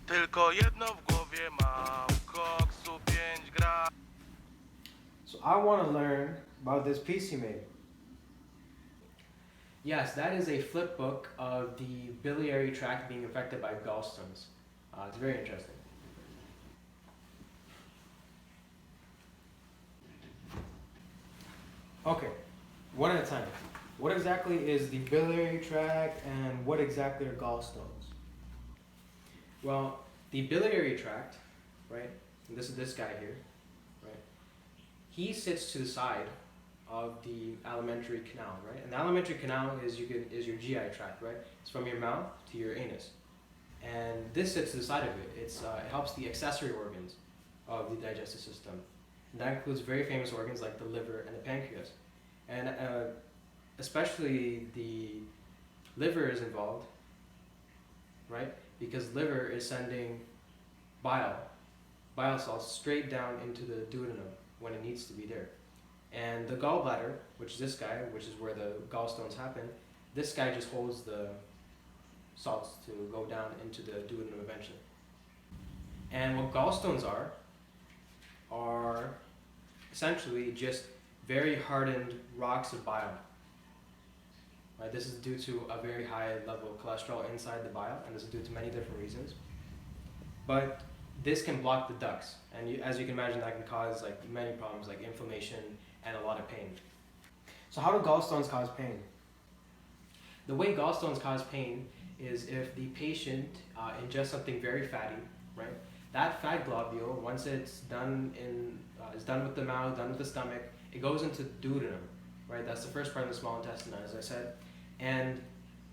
Tylko jedno w głowie mam, koksu 5 gram. So I want to learn about this piece you made. Yes, that is a flip book of the biliary tract being affected by gallstones. It's very interesting. Okay, one at a time. What exactly is the biliary tract and what exactly are gallstones? Well, the biliary tract, right? And this is this guy here, right? He sits to the side of the alimentary canal, right? And the alimentary canal is your GI tract, right? It's from your mouth to your anus, and this sits to the side of it. It helps the accessory organs of the digestive system. And that includes very famous organs like the liver and the pancreas, and especially the liver is involved, right? Because liver is sending bile salts straight down into the duodenum when it needs to be there. And the gallbladder, which is this guy, which is where the gallstones happen, this guy just holds the salts to go down into the duodenum eventually. And what gallstones are essentially just very hardened rocks of bile. Right? This is due to a very high level of cholesterol inside the bile, and this is due to many different reasons. But this can block the ducts, and as you can imagine, that can cause like many problems like inflammation and a lot of pain. So how do gallstones cause pain? The way gallstones cause pain is if the patient ingests something very fatty, right? That fat globule, once it's done is done with the mouth, done with the stomach, it goes into the duodenum, right? That's the first part of the small intestine, as I said. And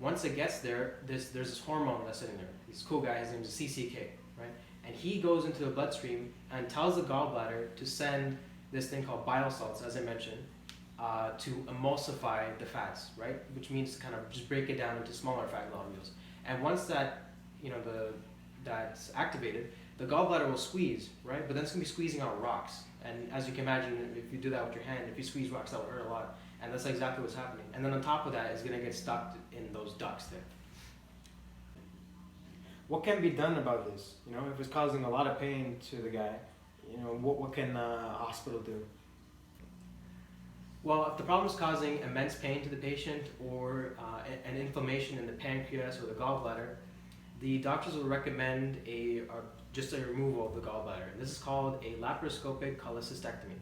once it gets there, there's this hormone that's sitting there. This cool guy, his name is CCK, right? And he goes into the bloodstream and tells the gallbladder to send this thing called bile salts, as I mentioned, to emulsify the fats, right? Which means to kind of just break it down into smaller fat globules. And once that, that's activated, the gallbladder will squeeze, right? But then it's gonna be squeezing out rocks. And as you can imagine, if you do that with your hand, if you squeeze rocks, that will hurt a lot. And that's exactly what's happening. And then on top of that, it's gonna get stuck in those ducts there. What can be done about this? If it's causing a lot of pain to the guy, what can a hospital do? Well, if the problem is causing immense pain to the patient or an inflammation in the pancreas or the gallbladder, the doctors will recommend just a removal of the gallbladder. And this is called a laparoscopic cholecystectomy.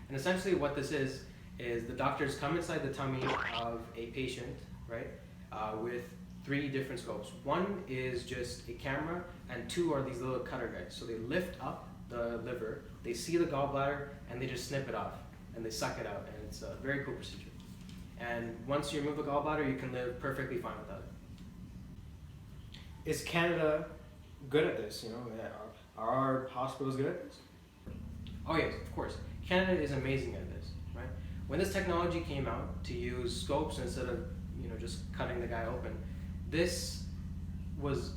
And essentially what this is the doctors come inside the tummy of a patient, right, with 3 different scopes. One is just a camera, and 2 are these little cutter guides. So they lift up the liver, they see the gallbladder, and they just snip it off, and they suck it out, and it's a very cool procedure. And once you remove the gallbladder, you can live perfectly fine without it. Is Canada good at this? Are our hospitals good at this? Oh yes, of course. Canada is amazing at this, right? When this technology came out to use scopes instead of just cutting the guy open, this was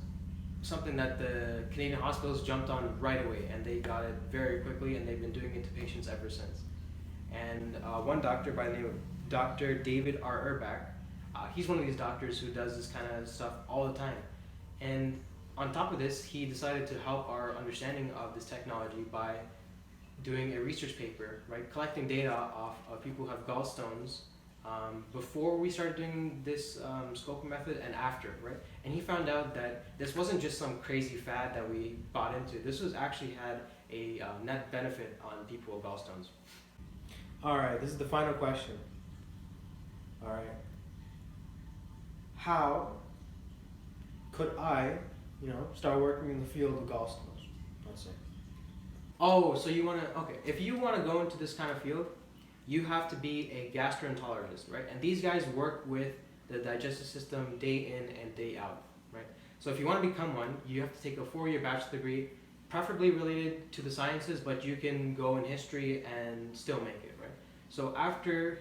something that the Canadian hospitals jumped on right away, and they got it very quickly, and they've been doing it to patients ever since. And one doctor by the name of Dr. David R. Urbach, he's one of these doctors who does this kind of stuff all the time. And on top of this, he decided to help our understanding of this technology by doing a research paper, right, collecting data off of people who have gallstones before we started doing this scoping method and after, right? And he found out that this wasn't just some crazy fad that we bought into. This was actually had a net benefit on people with gallstones. All right, this is the final question. All right. How could I, start working in the field of gallstones, let's say? Oh, so you want to, okay, if you want to go into this kind of field, you have to be a gastroenterologist, right? And these guys work with the digestive system day in and day out, right? So if you want to become one, you have to take a 4-year bachelor degree, preferably related to the sciences, but you can go in history and still make it, right? So after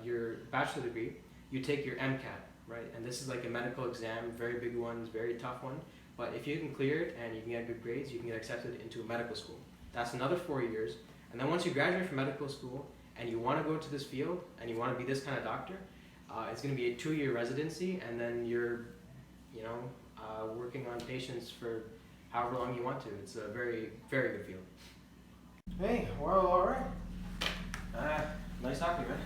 your bachelor degree, you take your MCAT, right? And this is like a medical exam, very big one, very tough one. But if you can clear it and you can get good grades, you can get accepted into a medical school. That's another 4 years. And then once you graduate from medical school and you want to go into this field and you want to be this kind of doctor, it's going to be a 2-year residency, and then you're, working on patients for however long you want to. It's a very, very good field. Hey, well, alright. Nice talking to you, man.